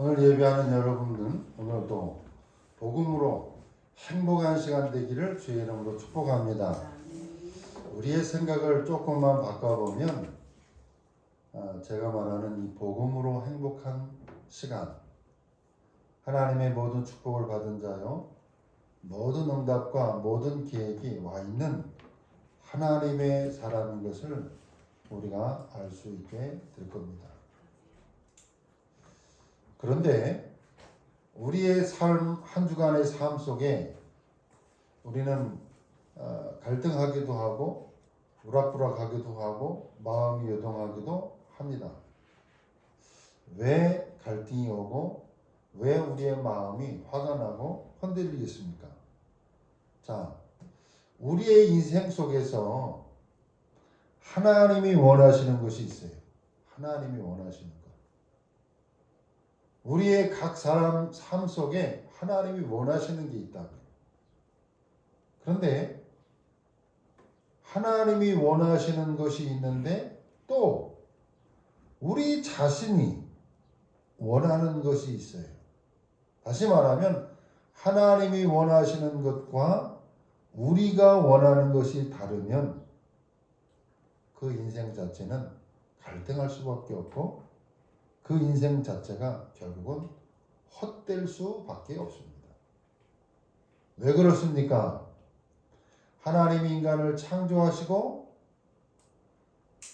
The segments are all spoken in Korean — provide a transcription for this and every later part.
오늘 예배하는 여러분들은 오늘도 복음으로 행복한 시간 되기를 주의 이름으로 축복합니다. 우리의 생각을 조금만 바꿔보면 제가 말하는 이 복음으로 행복한 시간, 하나님의 모든 축복을 받은 자요, 모든 응답과 모든 계획이 와 있는 하나님의 사람인 것을 우리가 알 수 있게 될 겁니다. 그런데 우리의 삶, 한 주간의 삶 속에 우리는 갈등하기도 하고 우락부락하기도 하고 마음이 요동하기도 합니다. 왜 갈등이 오고 왜 우리의 마음이 화가 나고 흔들리겠습니까? 자, 우리의 인생 속에서 하나님이 원하시는 것이 있어요. 하나님이 원하시는 것. 우리의 각 사람 삶 속에 하나님이 원하시는 게 있다. 그런데 하나님이 원하시는 것이 있는데 또 우리 자신이 원하는 것이 있어요. 다시 말하면 하나님이 원하시는 것과 우리가 원하는 것이 다르면 그 인생 자체는 갈등할 수밖에 없고 그 인생 자체가 결국은 헛될 수밖에 없습니다. 왜 그렇습니까? 하나님이 인간을 창조하시고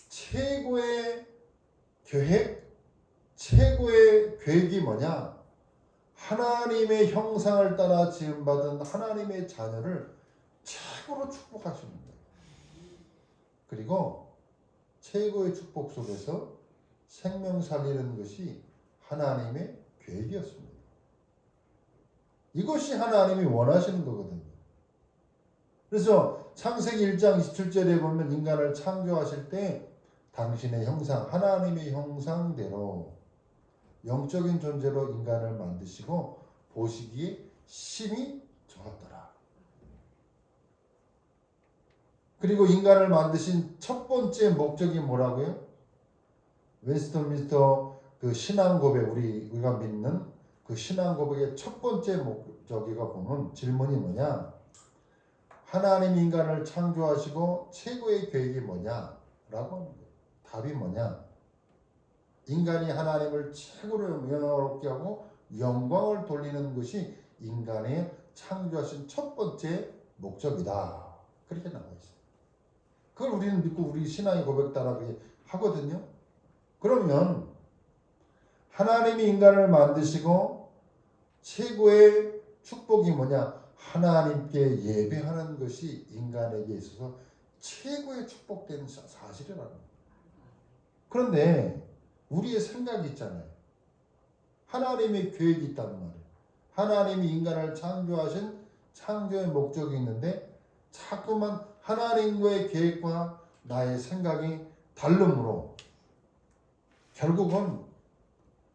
최고의 계획, 최고의 계획이 뭐냐? 하나님의 형상을 따라 지음받은 하나님의 자녀를 최고로 축복하십니다. 그리고 최고의 축복 속에서 생명 살리는 것이 하나님의 계획이었습니다. 이것이 하나님이 원하시는 거거든요. 그래서 창세기 1장 27절에 보면 인간을 창조하실 때 당신의 형상, 하나님의 형상대로 영적인 존재로 인간을 만드시고 보시기에 심히 좋았더라. 그리고 인간을 만드신 첫 번째 목적이 뭐라고요? 웨스턴 미스터 그 신앙 고백, 우리가 믿는 그 신앙 고백의 첫 번째 목적이가 보면 질문이 뭐냐? 하나님 인간을 창조하시고 최고의 계획이 뭐냐? 라고 합니다. 답이 뭐냐? 인간이 하나님을 최고로 영광롭게 하고 영광을 돌리는 것이 인간의 창조하신 첫 번째 목적이다. 그렇게 나와 있어요. 그걸 우리는 믿고 우리 신앙의 고백 따라 그렇게 하거든요. 그러면 하나님이 인간을 만드시고 최고의 축복이 뭐냐? 하나님께 예배하는 것이 인간에게 있어서 최고의 축복된 사실이라는 거예요. 그런데 우리의 생각이 있잖아요. 하나님의 계획이 있단 말이에요. 하나님이 인간을 창조하신 창조의 목적이 있는데 자꾸만 하나님과의 계획과 나의 생각이 다름으로 결국은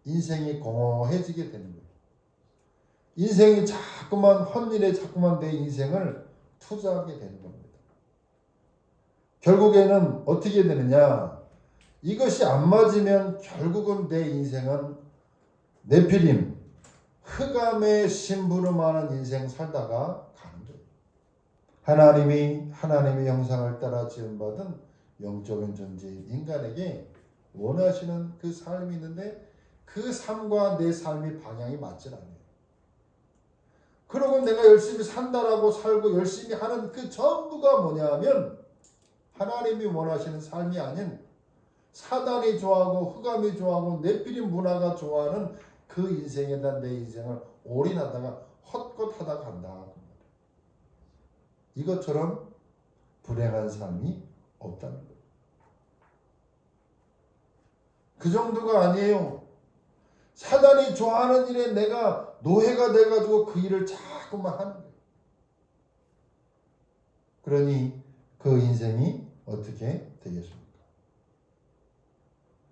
인생이 공허해지게 되는 거예요. 인생이 자꾸만 헛일에 자꾸만 내 인생을 투자하게 되는 겁니다. 결국에는 어떻게 되느냐? 이것이 안 맞으면 결국은 내 인생은 네피림, 흑암의 심부름하는 인생 살다가 가는 거예요. 하나님의 형상을 따라 지음받은 영적인 존재인 인간에게 원하시는 그 삶이 있는데 그 삶과 내 삶의 방향이 맞질 않아요. 그러고 내가 열심히 산다라고 살고 열심히 하는 그 전부가 뭐냐면 하나님이 원하시는 삶이 아닌 사단이 좋아하고 흑암이 좋아하고 네피림 문화가 좋아하는 그 인생에다 내 인생을 올인하다가 헛것하다 간다. 이것처럼 불행한 삶이 없다는 거예요. 그 정도가 아니에요. 사단이 좋아하는 일에 내가 노예가 돼가지고 그 일을 자꾸만 하는 거예요. 그러니 그 인생이 어떻게 되겠습니까?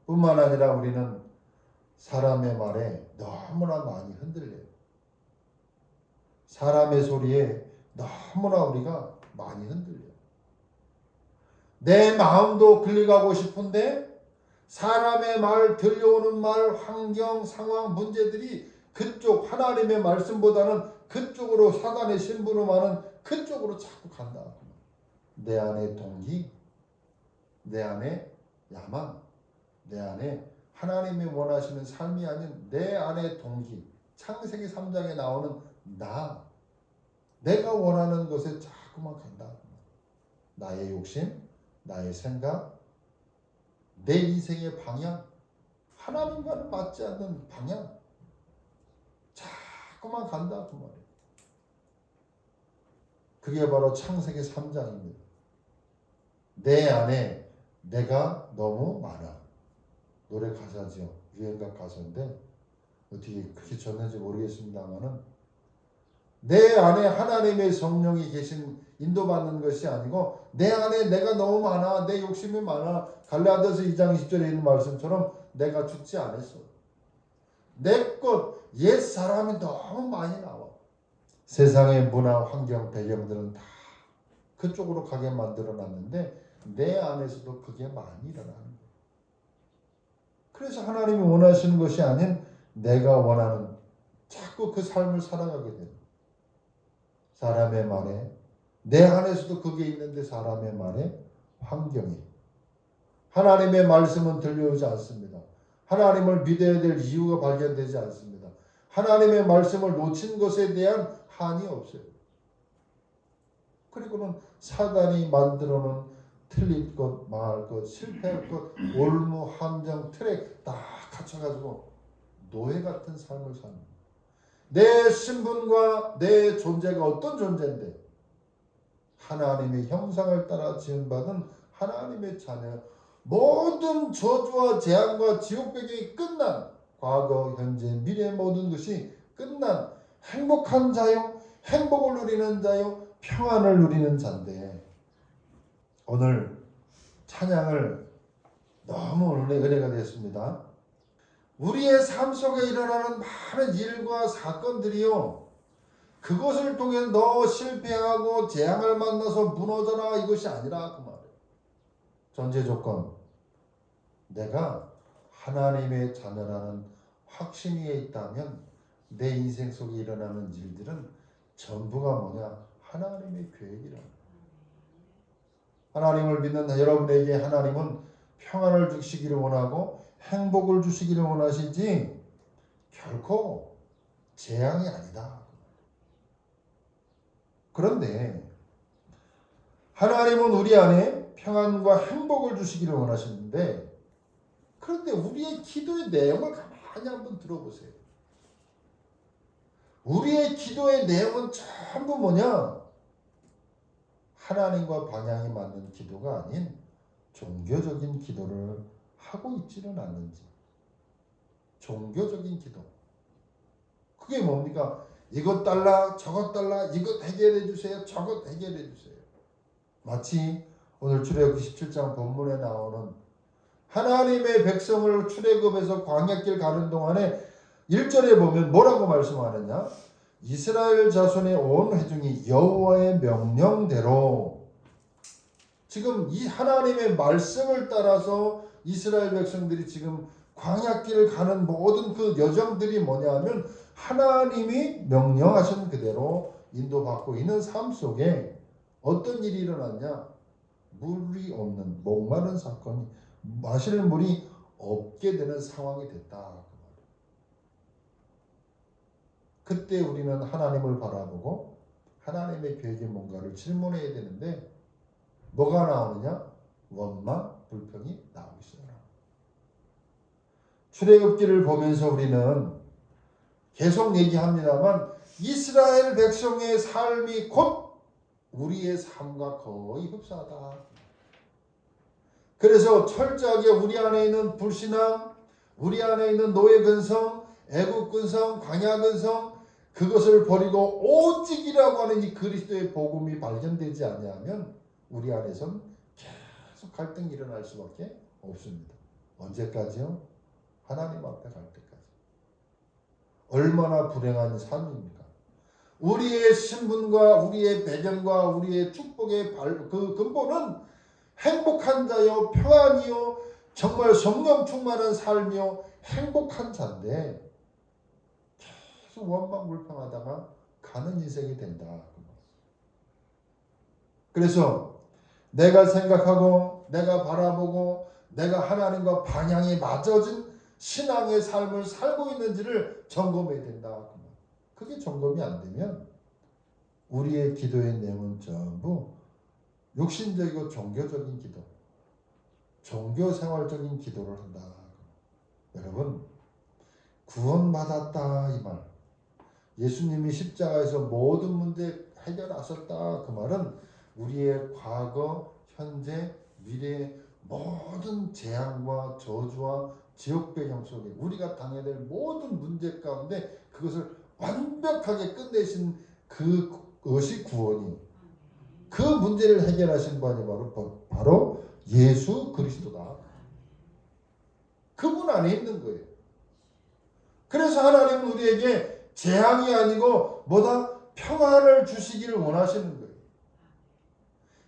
뿐만 아니라 우리는 사람의 말에 너무나 많이 흔들려요. 사람의 소리에 너무나 우리가 많이 흔들려요. 내 마음도 끌려가고 싶은데 사람의 말, 들려오는 말, 환경, 상황, 문제들이 그쪽 하나님의 말씀보다는 그쪽으로 사단의 심부름 많은 그쪽으로 자꾸 간다. 내 안에 동기, 내 안에 야망, 내 안에 하나님이 원하시는 삶이 아닌 내 안에 동기, 창세기 3장에 나오는 나, 내가 원하는 것에 자꾸만 간다. 나의 욕심, 나의 생각, 내 인생의 방향, 하나님과는 맞지 않는 방향, 자꾸만 간다 그 말이에요. 그게 바로 창세기 3장입니다. 내 안에 내가 너무 많아. 노래 가사죠. 유행가 가사인데 어떻게 그렇게 졌는지 모르겠습니다만은 내 안에 하나님의 성령이 계신 인도받는 것이 아니고 내 안에 내가 너무 많아. 내 욕심이 많아. 갈라디아서 2장 20절에 있는 말씀처럼 내가 죽지 않았어. 내 것, 옛 사람이 너무 많이 나와. 세상의 문화, 환경, 배경들은 다 그쪽으로 가게 만들어놨는데 내 안에서도 그게 많이 일어나는 거예요. 그래서 하나님이 원하시는 것이 아닌 내가 원하는 자꾸 그 삶을 살아가게 돼요. 사람의 말에 내 안에서도 그게 있는데 사람의 말에 환경이 하나님의 말씀은 들려오지 않습니다. 하나님을 믿어야 될 이유가 발견되지 않습니다. 하나님의 말씀을 놓친 것에 대한 한이 없어요. 그리고는 사단이 만들어놓은 틀릴 것, 망할 것, 실패할 것, 올무, 함정, 트랙 다 갖춰가지고 노예 같은 삶을 사는 거예요. 내 신분과 내 존재가 어떤 존재인데 하나님의 형상을 따라 지음받은 하나님의 자녀, 모든 저주와 재앙과 지옥 배경이 끝난 과거, 현재, 미래 모든 것이 끝난 행복한 자요, 행복을 누리는 자요, 평안을 누리는 자인데 오늘 찬양을 너무 은혜가 됐습니다. 우리의 삶 속에 일어나는 많은 일과 사건들이요, 그것을 통해 너 실패하고 재앙을 만나서 무너져라 이것이 아니라 그 말이에요. 전제 조건, 내가 하나님의 자녀라는 확신이 있다면 내 인생 속에 일어나는 일들은 전부가 뭐냐? 하나님의 계획이라. 하나님을 믿는 여러분에게 하나님은 평안을 주시기를 원하고 행복을 주시기를 원하시지 결코 재앙이 아니다. 그런데 하나님은 우리 안에 평안과 행복을 주시기를 원하시는데 그런데 우리의 기도의 내용을 가만히 한번 들어보세요. 우리의 기도의 내용은 전부 뭐냐? 하나님과 방향이 맞는 기도가 아닌 종교적인 기도를 하고 있지는 않는지. 종교적인 기도. 그게 뭡니까? 이것 달라, 저것 달라, 이것 해결해 주세요, 저것 해결해 주세요. 마치 오늘 출애굽기 17장 본문에 나오는 하나님의 백성을 출애굽에서 광야길 가는 동안에 1절에 보면 뭐라고 말씀하느냐? 이스라엘 자손의 온 회중이 여호와의 명령대로 지금 이 하나님의 말씀을 따라서 이스라엘 백성들이 지금 광야길을 가는 모든 그 여정들이 뭐냐면 하나님이 명령하신 그대로 인도받고 있는 삶 속에 어떤 일이 일어났냐? 물이 없는 목마른 사건이 마실 물이 없게 되는 상황이 됐다. 그때 우리는 하나님을 바라보고 하나님의 계획이 뭔가를 질문해야 되는데 뭐가 나오느냐? 원망, 불평이 나오기 시작합니다. 출애굽기를 보면서 우리는 계속 얘기합니다만 이스라엘 백성의 삶이 곧 우리의 삶과 거의 흡사하다. 그래서 철저하게 우리 안에 있는 불신앙, 우리 안에 있는 노예 근성, 애국 근성, 광야 근성 그것을 버리고 오직이라고 하는 이 그리스도의 복음이 발견되지 않으면 우리 안에서는 계속 갈등이 일어날 수밖에 없습니다. 언제까지요? 하나님 앞에 갈 때까지. 얼마나 불행한 삶입니까? 우리의 신분과 우리의 배경과 우리의 축복의 그 근본은 행복한 자요, 평안이요, 정말 성령 충만한 삶이요 행복한 자인데 계속 원망불평하다가 가는 인생이 된다. 그래서 내가 생각하고 내가 바라보고 내가 하나님과 방향이 맞아진 신앙의 삶을 살고 있는지를 점검해야 된다. 그게 점검이 안 되면 우리의 기도의 내용은 전부 육신적이고 종교적인 기도, 종교생활적인 기도를 한다. 여러분, 구원받았다 이 말, 예수님이 십자가에서 모든 문제 해결하셨다 그 말은 우리의 과거, 현재, 미래의 모든 재앙과 저주와 지옥 배경 속에 우리가 당해야 될 모든 문제 가운데 그것을 완벽하게 끝내신 그것이 구원이, 그 문제를 해결하신 분이 바로 예수 그리스도다. 그분 안에 있는 거예요. 그래서 하나님은 우리에게 재앙이 아니고 뭐다? 평안을 주시기를 원하시는 거예요.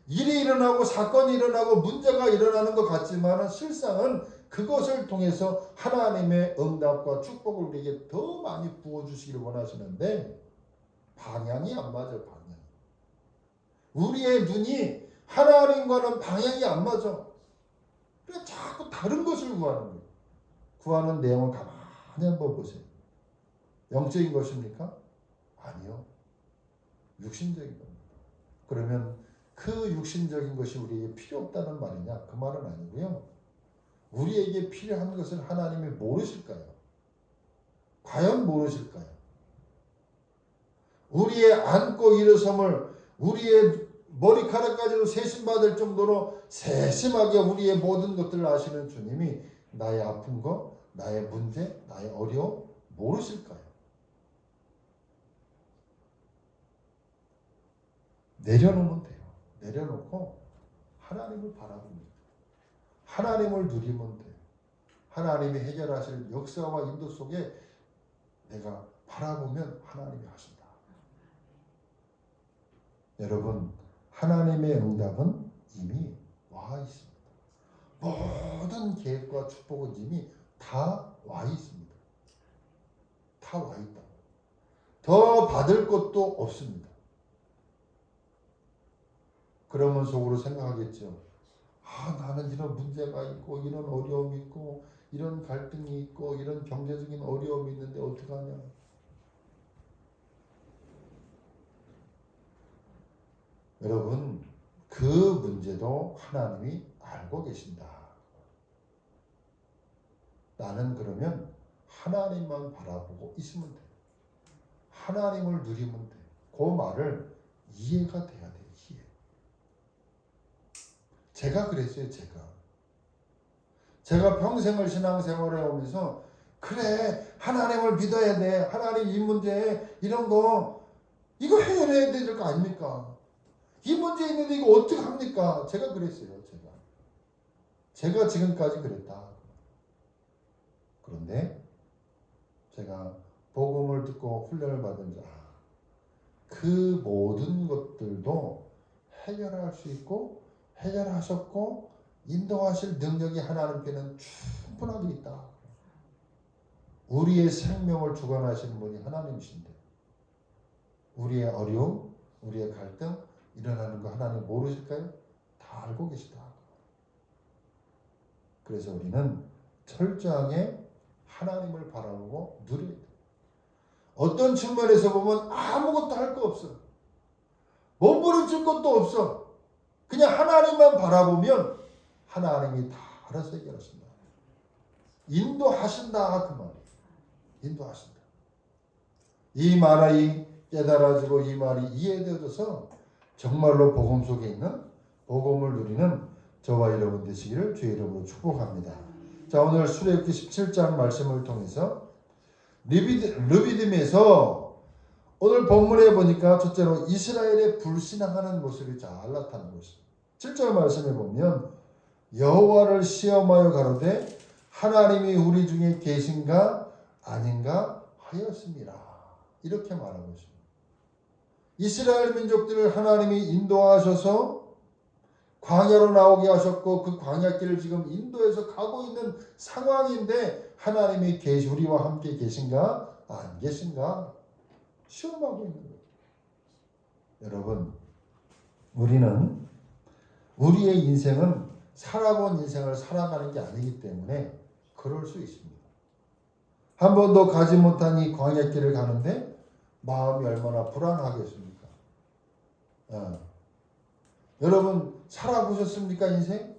일이 일어나고 사건이 일어나고 문제가 일어나는 것 같지만 실상은 그것을 통해서 하나님의 응답과 축복을 우리에게 더 많이 부어주시기를 원하시는데 방향이 안 맞아요. 방향. 우리의 눈이 하나님과는 방향이 안 맞아. 그래서 자꾸 다른 것을 구하는 거예요. 구하는 내용을 가만히 한번 보세요. 영적인 것입니까? 아니요. 육신적인 겁니다. 그러면 그 육신적인 것이 우리에게 필요 없다는 말이냐? 그 말은 아니고요. 우리에게 필요한 것을 하나님이 모르실까요? 과연 모르실까요? 우리의 앉고 일어섬을 우리의 머리카락까지도 세심받을 정도로 세심하게 우리의 모든 것들을 아시는 주님이 나의 아픈 거, 나의 문제, 나의 어려움 모르실까요? 내려놓으면 돼요. 내려놓고 하나님을 바라봅니다. 하나님을 누리면 돼요. 하나님이 해결하실 역사와 인도 속에 내가 바라보면 하나님이 하신다. 여러분, 하나님의 응답은 이미 와 있습니다. 모든 계획과 축복은 이미 다 와 있습니다. 다 와 있다. 더 받을 것도 없습니다. 그러면 속으로 생각하겠죠. 나는 이런 문제가 있고 이런 어려움이 있고 이런 갈등이 있고 이런 경제적인 어려움이 있는데 어떡하냐. 여러분, 그 문제도 하나님이 알고 계신다. 나는 그러면 하나님만 바라보고 있으면 돼. 하나님을 누리면 돼. 그 말을 이해가 돼야 돼. 이해. 제가 그랬어요. 제가 평생을 신앙생활을 하면서 그래 하나님을 믿어야 돼. 하나님 이 문제 이런 거 이거 해결해야 될 거 아닙니까? 이 문제 있는데 이거 어떻게 합니까? 제가 그랬어요. 제가 지금까지 그랬다. 그런데 제가 복음을 듣고 훈련을 받은 그 모든 것들도 해결할 수 있고 해결하셨고 인도하실 능력이 하나님께는 충분하게 있다. 우리의 생명을 주관하시는 분이 하나님이신데 우리의 어려움, 우리의 갈등 일어나는 거 하나님 모르실까요? 다 알고 계시다. 그래서 우리는 철저하게 하나님을 바라보고 누려야 돼. 어떤 측면에서 보면 아무것도 할 거 없어. 몸부림칠 것도 없어. 그냥 하나님만 바라보면 하나님이 다 알아서 해결하신다. 인도하신다 그 말이에요. 인도하신다. 이 말이 깨달아지고 이 말이 이해되어져서 정말로 복음 속에 있는 복음을 누리는 저와 여러분 되시기를 주의 이름으로 축복합니다. 자, 오늘 출애굽기 17장 말씀을 통해서 르비딤에서 오늘 본문에 보니까 첫째로 이스라엘의 불신앙하는 모습이 잘 나타나고 있습니다. 7절 말씀에 보면 여호와를 시험하여 가로되 하나님이 우리 중에 계신가 아닌가 하였습니다. 이렇게 말하고 있습니다. 이스라엘 민족들을 하나님이 인도하셔서 광야로 나오게 하셨고 그 광야길을 지금 인도에서 가고 있는 상황인데 하나님이 우리와 함께 계신가? 안 계신가? 시험하고 있는 거예요. 여러분, 우리는 우리의 인생은 살아본 인생을 살아가는 게 아니기 때문에 그럴 수 있습니다. 한 번도 가지 못한 이 광야길을 가는데 마음이 얼마나 불안하겠습니까? 여러분 살아보셨습니까 인생?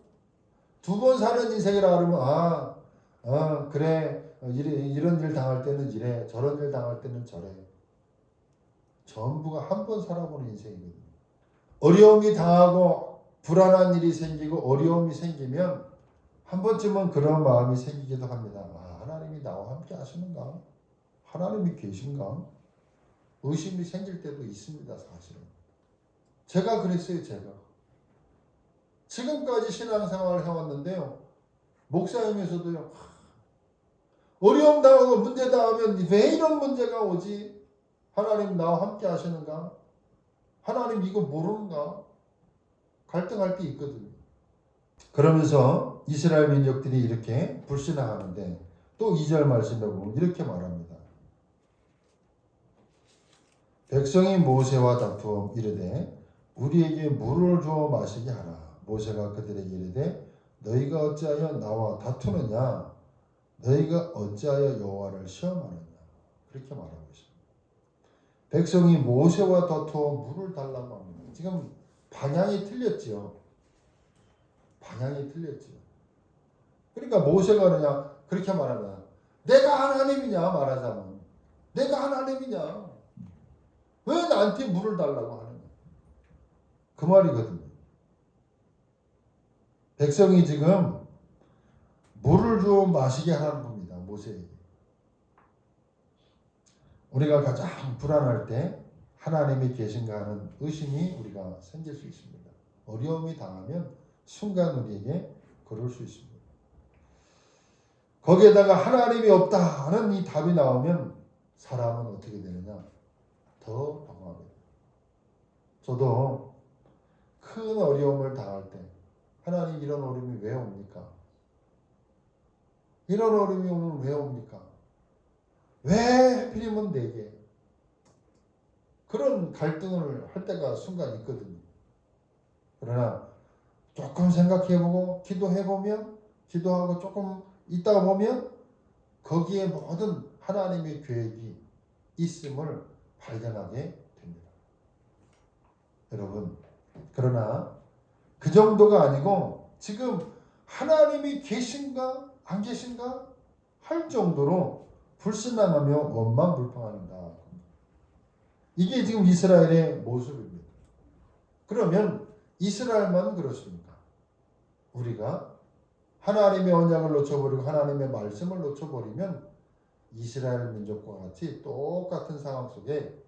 두 번 사는 인생이라 그러면 그래 이런 일 당할 때는 이래 저런 일 당할 때는 저래. 전부가 한 번 살아보는 인생이거든요. 어려움이 당하고 불안한 일이 생기고 어려움이 생기면 한 번쯤은 그런 마음이 생기기도 합니다. 하나님이 나와 함께 하시는가? 하나님이 계신가? 의심이 생길 때도 있습니다. 사실은. 제가 그랬어요. 제가. 지금까지 신앙생활을 해왔는데요. 목사님에서도요. 어려움 당하고 문제 당하면 왜 이런 문제가 오지? 하나님 나와 함께 하시는가? 하나님 이거 모르는가? 갈등할 때 있거든요. 그러면서 이스라엘 민족들이 이렇게 불신앙하는데 또 2절 말씀에 보면 이렇게 말합니다. 백성이 모세와 다투어 이르되 우리에게 물을 주어 마시게 하라. 모세가 그들에게 이르되 너희가 어찌하여 나와 다투느냐? 너희가 어찌하여 여호와를 시험하느냐? 그렇게 말하고 있습니다. 백성이 모세와 다투어 물을 달라고 합니다. 지금 방향이 틀렸지요. 방향이 틀렸지요. 그러니까 모세가 그러냐 그렇게 말하면 내가 하나님이냐 말하자면 내가 하나님이냐 왜 나한테 물을 달라고 하느냐 그 말이거든요. 백성이 지금 물을 주어 마시게 하라는 겁니다. 모세에게. 우리가 가장 불안할 때 하나님이 계신가 하는 의심이 우리가 생길 수 있습니다. 어려움이 당하면 순간 우리에게 그럴 수 있습니다. 거기에다가 하나님이 없다 하는 이 답이 나오면 사람은 어떻게 되느냐? 더 방황하게 돼요. 저도 큰 어려움을 당할 때 하나님 이런 어려움이 왜 옵니까? 이런 어려움이 오면 왜 옵니까? 왜 하필이면 내게? 그런 갈등을 할 때가 순간 있거든요. 그러나 조금 생각해보고 기도해보면 기도하고 조금 있다가 보면 거기에 모든 하나님의 계획이 있음을 발견하게 됩니다. 여러분, 그러나 그 정도가 아니고 지금 하나님이 계신가 안 계신가 할 정도로 불신앙하며 원망불평한다. 이게 지금 이스라엘의 모습입니다. 그러면 이스라엘만 그렇습니까? 우리가 하나님의 언약을 놓쳐버리고 하나님의 말씀을 놓쳐버리면 이스라엘 민족과 같이 똑같은 상황 속에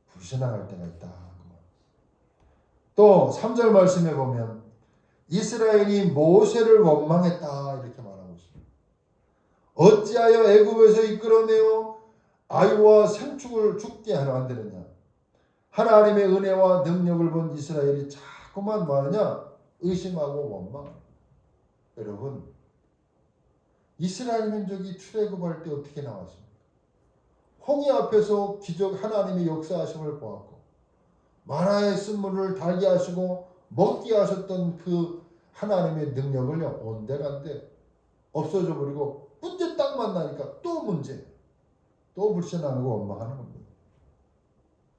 불신앙할 때가 있다. 또 3절 말씀에 보면 이스라엘이 모세를 원망했다 이렇게 말하고 있습니다. 어찌하여 애굽에서 이끌어내어 아이와 생축을 죽게 만드느냐. 하나님의 은혜와 능력을 본 이스라엘이 자꾸만 뭐하느냐 의심하고 원망. 여러분 이스라엘 민족이 출애굽할 때 어떻게 나왔습니까? 홍해 앞에서 기적 하나님의 역사하심을 보았고 마라의 쓴물을 달게 하시고 먹게 하셨던 그 하나님의 능력을요 온데간데 없어져 버리고 문제 딱 만나니까 또 문제 또 불신하고 원망하는 겁니다.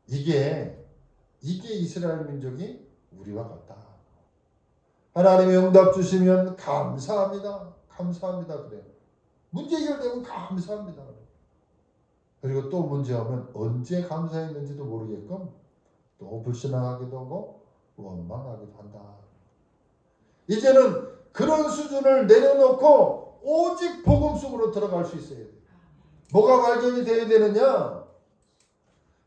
이게 이스라엘 민족이 우리와 같다. 하나님의 응답 주시면 감사합니다. 감사합니다. 그래요. 문제 해결되면 감사합니다. 그리고 또 문제 오면 언제 감사했는지도 모르게끔 또 불신하기도 하고 원망하기도 한다. 이제는 그런 수준을 내려놓고 오직 복음 속으로 들어갈 수 있어야 돼요. 뭐가 발견이 되어야 되느냐?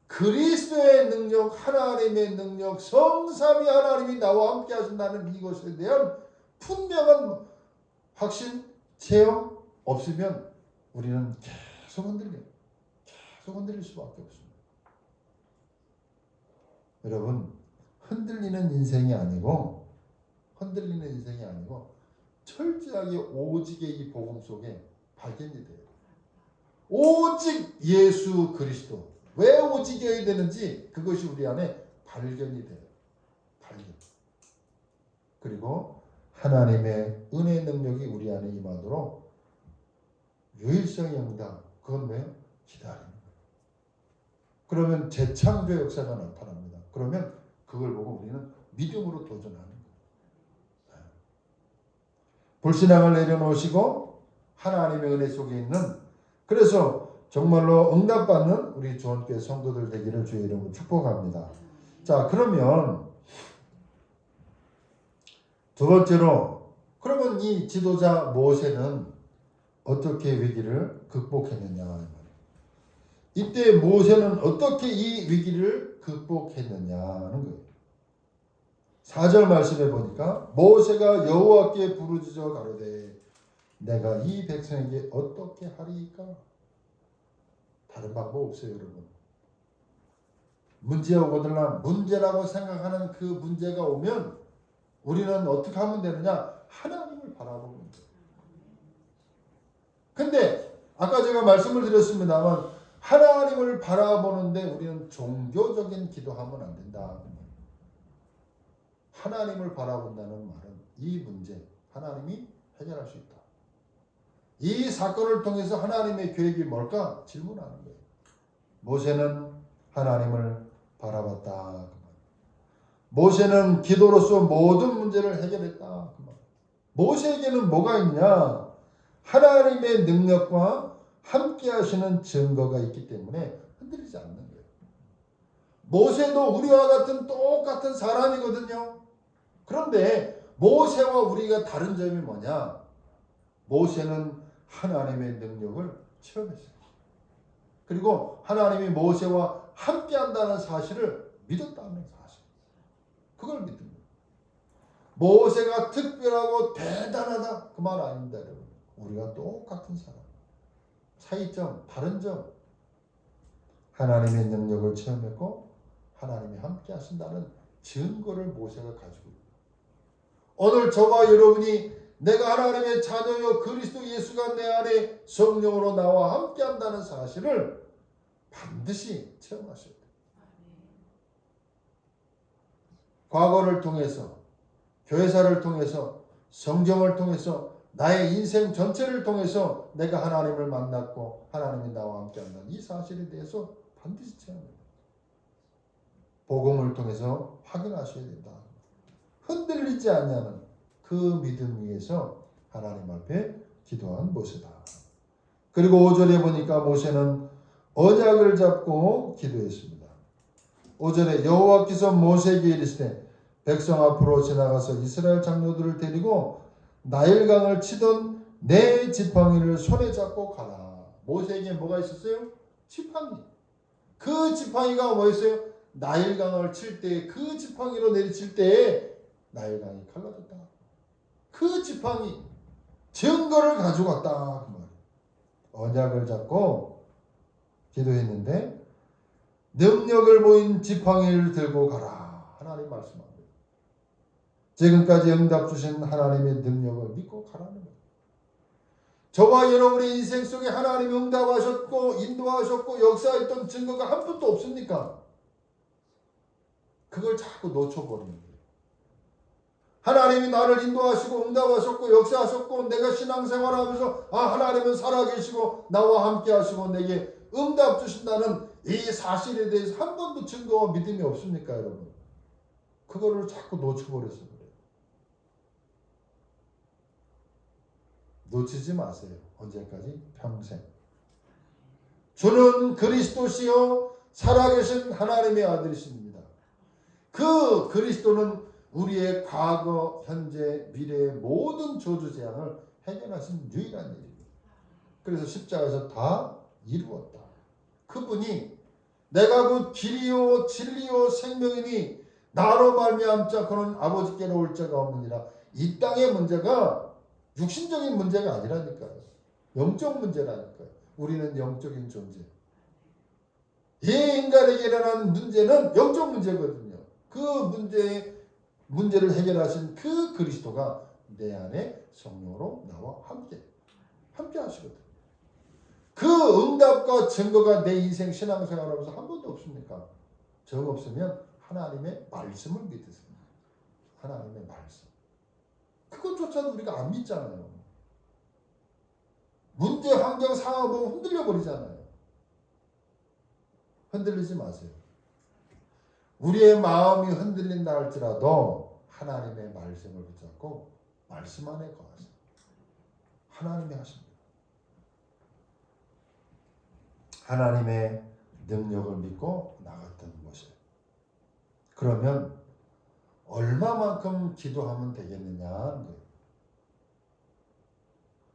그리스도의 능력, 하나님의 능력, 성삼위 하나님이 나와 함께 하신다는 이것에 대한 분명한 확신, 체험 없으면 우리는 계속 흔들릴 수밖에 없습니다. 여러분, 흔들리는 인생이 아니고 흔들리는 인생이 아니고 철저하게 오직의 이 복음 속에 발견이 돼요. 오직 예수 그리스도. 왜 오직이어야 되는지 그것이 우리 안에 발견이 돼요. 발견. 그리고 하나님의 은혜의 능력이 우리 안에 임하도록 유일성 영당. 그건 뭐예요? 기다리는 거예요. 그러면 재창조 역사가 나타납니다. 그러면 그걸 보고 우리는 믿음으로 도전하는 거예요. 불신앙을 내려놓으시고 하나님의 은혜 속에 있는, 그래서 정말로 응답받는 우리 주원교회 성도들 되기를 주의 이름으로 축복합니다. 자, 그러면 두 번째로, 그러면 이 지도자 모세는 어떻게 위기를 극복했느냐. 이때 모세는 어떻게 이 위기를 극복했느냐는 거예요. 4절 말씀해 보니까 모세가 여호와께 부르짖어 가로되 내가 이 백성에게 어떻게 하리이까? 다른 방법 없어요, 여러분. 문제가 오거나 문제라고 생각하는 그 문제가 오면 우리는 어떻게 하면 되느냐? 하나님을 바라보는 거예요. 근데 아까 제가 말씀을 드렸습니다만 하나님을 바라보는데 우리는 종교적인 기도하면 안 된다. 하나님을 바라본다는 말은 이 문제 하나님이 해결할 수 있다. 이 사건을 통해서 하나님의 계획이 뭘까? 질문하는 거예요. 모세는 하나님을 바라봤다. 모세는 기도로서 모든 문제를 해결했다. 모세에게는 뭐가 있냐? 하나님의 능력과 함께 하시는 증거가 있기 때문에 흔들리지 않는 거예요. 모세도 우리와 같은 똑같은 사람이거든요. 그런데 모세와 우리가 다른 점이 뭐냐? 모세는 하나님의 능력을 체험했어요. 그리고 하나님이 모세와 함께 한다는 사실을 믿었다는 사실. 그걸 믿습니다. 모세가 특별하고 대단하다 그 말 아닙니다, 여러분. 우리가 똑같은 사람. 차이점, 다른 점. 하나님의 능력을 체험했고 하나님이 함께 하신다는 증거를 모세가 가지고 있다. 오늘 저와 여러분이 내가 하나님의 자녀요 그리스도 예수가 내 안에 성령으로 나와 함께 한다는 사실을 반드시 체험하셔야 돼요. 과거를 통해서, 교회사를 통해서, 성경을 통해서, 나의 인생 전체를 통해서 내가 하나님을 만났고 하나님이 나와 함께 한다는 이 사실에 대해서 반드시 체험해야 돼요. 복음을 통해서 확인하셔야 된다. 흔들리지 않냐는 그 믿음 위에서 하나님 앞에 기도한 모세다. 그리고 5절에 보니까 모세는 언약을 잡고 기도했습니다. 5절에 여호와께서 모세에게 이르시되 백성 앞으로 지나가서 이스라엘 장로들을 데리고 나일강을 치던 네 지팡이를 손에 잡고 가라. 모세에게 뭐가 있었어요? 지팡이. 그 지팡이가 뭐였어요? 나일강을 칠 때 그 지팡이로 내리칠 때 나일강이 갈라졌다. 그 지팡이 증거를 가지고 왔다. 그 말이에요. 언약을 잡고 기도했는데 능력을 보인 지팡이를 들고 가라. 하나님 말씀합니다. 지금까지 응답 주신 하나님의 능력을 믿고 가라는 거예요. 저와 여러분의 인생 속에 하나님이 응답하셨고 인도하셨고 역사했던 증거가 한 푼도 없습니까? 그걸 자꾸 놓쳐버리는 거예요. 하나님이 나를 인도하시고 응답하셨고 역사하셨고 내가 신앙생활하면서 하나님은 살아계시고 나와 함께 하시고 내게 응답 주신다는 이 사실에 대해서 한 번도 증거와 믿음이 없습니까, 여러분? 그거를 자꾸 놓쳐버렸어요. 놓치지 마세요. 언제까지? 평생. 주는 그리스도시요 살아계신 하나님의 아들이십니다. 그 그리스도는 우리의 과거, 현재, 미래의 모든 저주 재앙을 해결하신 유일한 일입니다. 그래서 십자가에서 다 이루었다. 그분이 내가 그 길이요 진리요 생명이니 나로 말미암자 그는 아버지께로 올 자가 없느니라. 이 땅의 문제가 육신적인 문제가 아니라니까요. 영적 문제라니까요. 우리는 영적인 존재. 이 인간에게 일어난 문제는 영적 문제거든요. 그 문제에 문제를 해결하신 그 그리스도가 내 안에 성령으로 나와 함께 하시거든. 그 응답과 증거가 내 인생 신앙생활하면서 한 번도 없습니까? 정 없으면 하나님의 말씀을 믿으세요. 하나님의 말씀. 그것조차도 우리가 안 믿잖아요. 문제, 환경, 상황 보면 흔들려 버리잖아요. 흔들리지 마세요. 우리의 마음이 흔들린다 할지라도 하나님의 말씀을 붙잡고 말씀 안에 거하세요. 하나님이 하십니다. 하나님의 능력을 믿고 나갔던 것이에요. 그러면 얼마만큼 기도하면 되겠느냐 하는 거예요.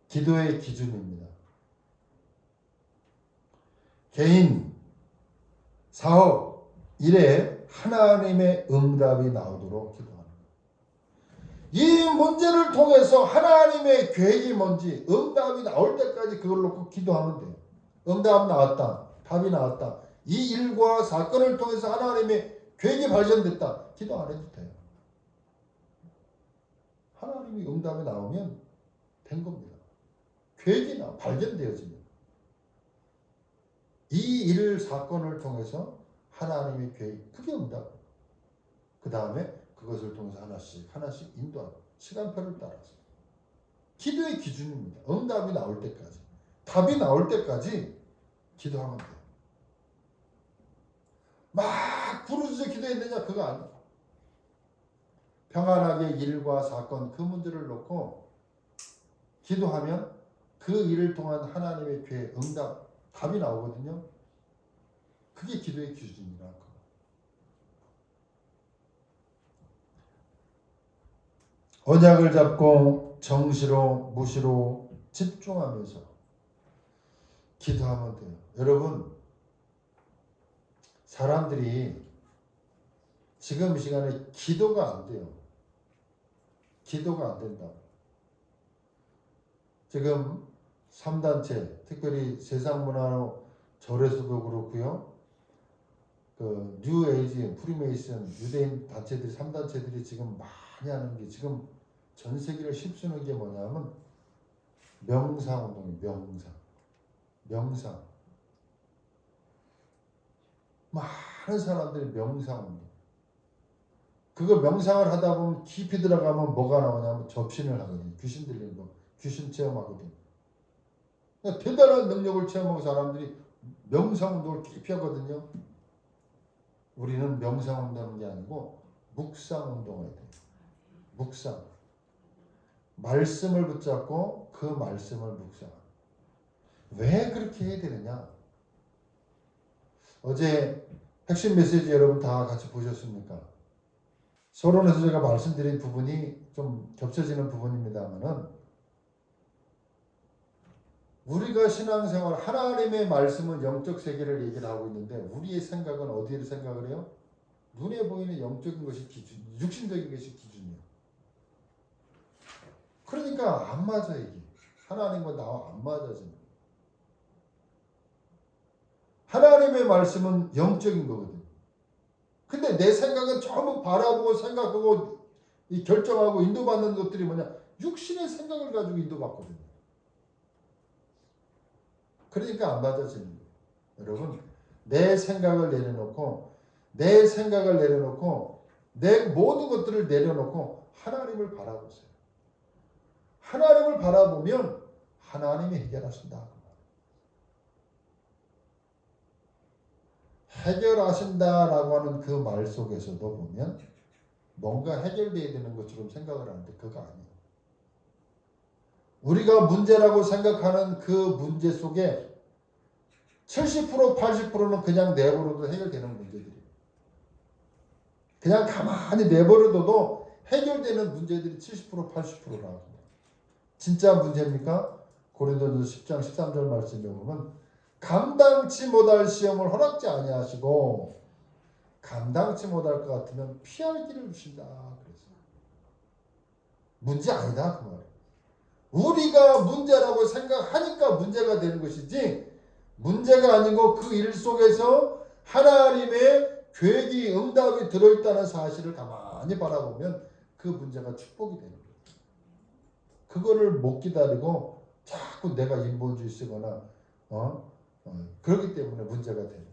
기도의 기준입니다. 개인, 사업, 일에 하나님의 응답이 나오도록 기도하는 거예요. 이 문제를 통해서 하나님의 계획이 뭔지 응답이 나올 때까지 그걸 놓고 기도하면 돼요. 응답 나왔다. 답이 나왔다. 이 일과 사건을 통해서 하나님의 계획이 발견됐다. 기도 안 해도 돼요. 하나님이 응답이 나오면 된 겁니다. 계획이 발견되어집니다. 이 일 사건을 통해서 하나님의 계획, 그게 응답. 그 다음에 그것을 통해서 하나씩 인도하는 시간표를 따라서. 기도의 기준입니다. 응답이 나올 때까지. 답이 나올 때까지 기도하면 돼요. 막 부르짖어 기도했느냐? 그거 아니에요. 평안하게 일과 사건, 그 문제를 놓고 기도하면 그 일을 통한 하나님의 계획, 응답, 답이 나오거든요. 그게 기도의 기준이라고. 언약을 잡고 정시로, 무시로 집중하면서 기도하면 돼요. 여러분, 사람들이 지금 이 시간에 기도가 안 돼요. 기도가 안 된다. 지금 3단체, 특별히 세상문화로 절에서도 그렇고요. 그 뉴에이지, 프리메이슨, 유대인 단체들이 3단체들이 지금 많이 하는 게 지금 전 세계를 휩쓰는 게 뭐냐면 명상운동이에요. 명상. 많은 사람들이 명상운동. 그거 명상을 하다 보면 깊이 들어가면 뭐가 나오냐면 접신을 하거든요. 귀신 들리는 거. 귀신 체험하거든요. 그러니까 대단한 능력을 체험하고 사람들이 명상운동을 깊이 하거든요. 우리는 명상운동하는 게 아니고 묵상운동을 해야 돼요. 묵상. 말씀을 붙잡고 그 말씀을 묵상하는. 왜 그렇게 해야 되느냐? 어제 핵심 메시지 여러분 다 같이 보셨습니까? 서론에서 제가 말씀드린 부분이 좀 겹쳐지는 부분입니다만은 우리가 신앙생활, 하나님의 말씀은 영적 세계를 얘기를 하고 있는데 우리의 생각은 어디를 생각을 해요? 눈에 보이는 영적인 것이 기준, 육신적인 것이 기준이에요. 그러니까 안 맞아 이게. 하나님과 나와 안 맞아지는 거예요. 하나님의 말씀은 영적인 거거든요. 근데 내 생각은 전부 바라보고 생각하고 이 결정하고 인도받는 것들이 뭐냐? 육신의 생각을 가지고 인도받거든요. 그러니까 안 맞아지는 거예요. 여러분, 내 생각을 내려놓고 내 모든 것들을 내려놓고 하나님을 바라보세요. 하나님을 바라보면 하나님이 해결하신다. 해결하신다라고 하는 그 말 속에서도 보면 뭔가 해결되어야 되는 것처럼 생각을 하는데 그거 아니에요. 우리가 문제라고 생각하는 그 문제 속에 70%, 80%는 그냥 내버려도 해결되는 문제들이에요. 그냥 가만히 내버려둬도 해결되는 문제들이 70%, 80%라고. 진짜 문제입니까? 고린도전서 10장 13절 말씀에 보면 감당치 못할 시험을 허락지 아니하시고 감당치 못할 것 같으면 피할 길을 주신다. 그래서 문제 아니다 그 말이에요. 우리가 문제라고 생각하니까 문제가 되는 것이지 문제가 아니고 그 일 속에서 하나님의 계획이 응답이 들어있다는 사실을 가만히 많이 바라보면 그 문제가 축복이 되는 거예요. 그거를 못 기다리고 자꾸 내가 인본주의 쓰거나 그렇기 때문에 문제가 되는 거예요.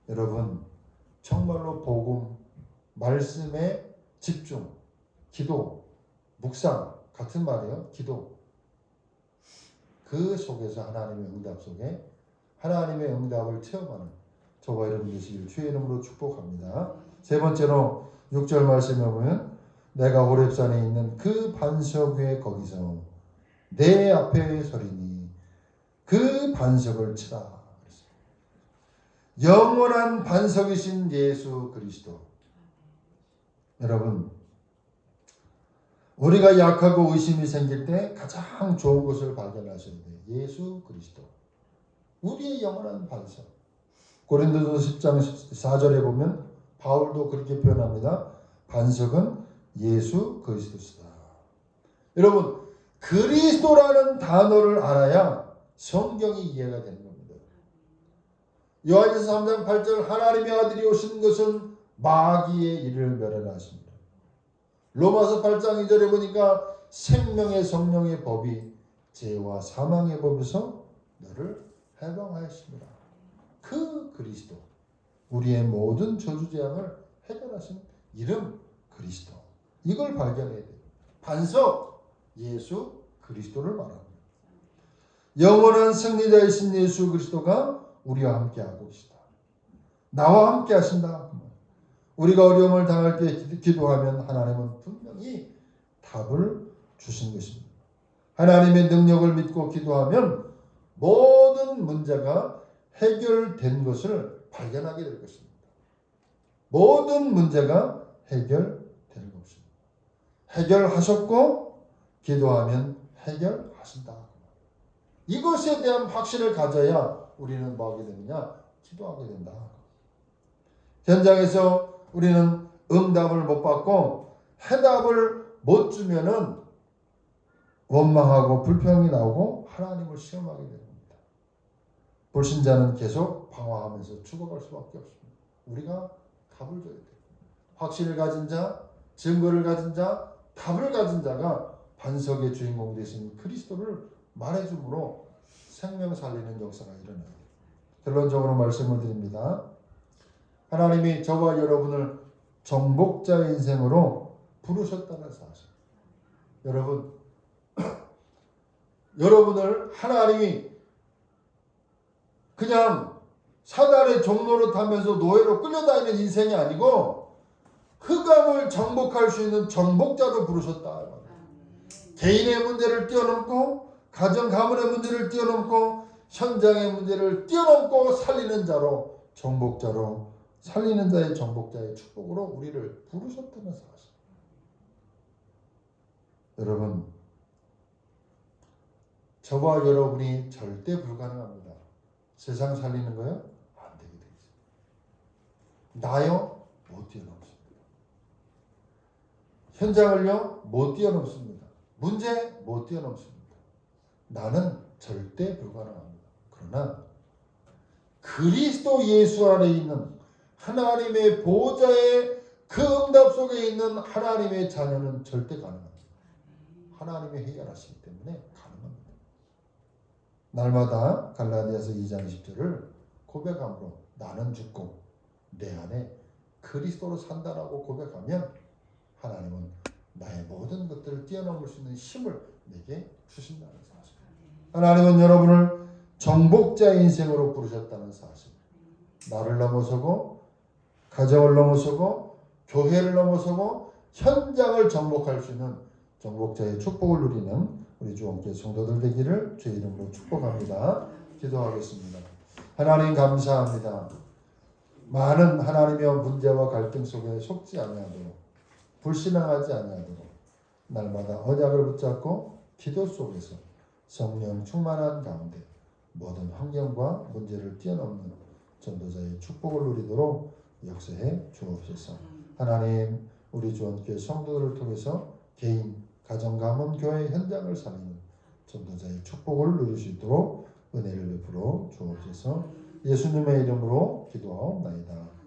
여러분 정말로 복음 말씀에 집중, 기도, 묵상 같은 말이에요. 기도. 그 속에서 하나님의 응답 속에 하나님의 응답을 체험하는 저와 여러분 되시길 주의 이름으로 축복합니다. 세 번째로 6절 말씀에 보면 내가 호렙산에 있는 그 반석 위에 거기서 내 앞에 서리니 그 반석을 치라. 영원한 반석이신 예수 그리스도. 여러분 우리가 약하고 의심이 생길 때 가장 좋은 것을 발견하셔야 돼요. 예수 그리스도. 우리의 영원한 반석. 고린도서 10장 14절에 보면 바울도 그렇게 표현합니다. 반석은 예수 그리스도시다. 여러분 그리스도라는 단어를 알아야 성경이 이해가 되는 겁니다. 요한일서 3장 8절 하나님의 아들이 오신 것은 마귀의 일을 멸하십니다. 로마서 8장 2절에 보니까 생명의 성령의 법이 죄와 사망의 법에서 너를 해방하였습니다. 그 그리스도 우리의 모든 저주재앙을 해결하신 이름 그리스도. 이걸 발견해야 돼요. 반석 예수 그리스도를 말합니다. 영원한 승리자이신 예수 그리스도가 우리와 함께하고 계시다. 나와 함께 하신다. 우리가 어려움을 당할 때 기도하면 하나님은 분명히 답을 주신 것입니다. 하나님의 능력을 믿고 기도하면 모든 문제가 해결된 것을 발견하게 될 것입니다. 모든 문제가 해결되는 것입니다. 해결하셨고 기도하면 해결하신다. 이것에 대한 확신을 가져야 우리는 뭐 하게 되느냐? 기도하게 된다. 현장에서 우리는 응답을 못 받고 해답을 못 주면은 원망하고 불평이 나오고 하나님을 시험하게 됩니다. 불신자는 계속 방황하면서 죽어갈 수밖에 없습니다. 우리가 답을 줘야 돼요. 확신을 가진 자, 증거를 가진 자, 답을 가진 자가 반석의 주인공 되신 그리스도를 말해줌으로 생명 살리는 역사가 일어나요. 결론적으로 말씀을 드립니다. 하나님이 저와 여러분을 정복자의 인생으로 부르셨다는 사실. 여러분, 여러분을 하나님이 그냥 사단의 종로로 타면서 노예로 끌려다니는 인생이 아니고 흑암을 정복할 수 있는 정복자로 부르셨다. 개인의 문제를 뛰어넘고 가정 가문의 문제를 뛰어넘고 현장의 문제를 뛰어넘고 살리는 자로 정복자로 살리는 자의 정복자의 축복으로 우리를 부르셨다는 사실. 여러분 저와 여러분이 절대 불가능합니다. 세상 살리는 거요? 안 되게 돼 있어요. 나요? 못 뛰어넘습니다. 현장을요? 못 뛰어넘습니다. 문제? 못 뛰어넘습니다. 나는 절대 불가능합니다. 그러나 그리스도 예수 안에 있는 하나님의 보좌의 그 응답 속에 있는 하나님의 자녀는 절대 가능합니다. 하나님이 해결하시기 때문에 가능합니다. 날마다 갈라디아서 2장 10절을 고백함으로 나는 죽고 내 안에 그리스도로 산다라고 고백하면 하나님은 나의 모든 것들을 뛰어넘을 수 있는 힘을 내게 주신다는 사실. 하나님은 여러분을 정복자의 인생으로 부르셨다는 사실. 나를 넘어서고 가정을 넘어서고 교회를 넘어서고 현장을 정복할 수 있는 정복자의 축복을 누리는 우리 주원교회 성도들 되기를 주의 이름으로 축복합니다. 기도하겠습니다. 하나님 감사합니다. 많은 하나님의 문제와 갈등 속에 속지 아니하도록 불신앙하지 아니하도록 날마다 언약을 붙잡고 기도 속에서 성령 충만한 가운데 모든 환경과 문제를 뛰어넘는 전도자의 축복을 누리도록 역사해 주옵소서. 하나님 우리 주원교회 성도들을 통해서 개인, 가정, 가문, 교회 현장을 살리는 전도자의 축복을 누릴 수 있도록 은혜를 베풀어 주옵소서. 예수님의 이름으로 기도하옵나이다.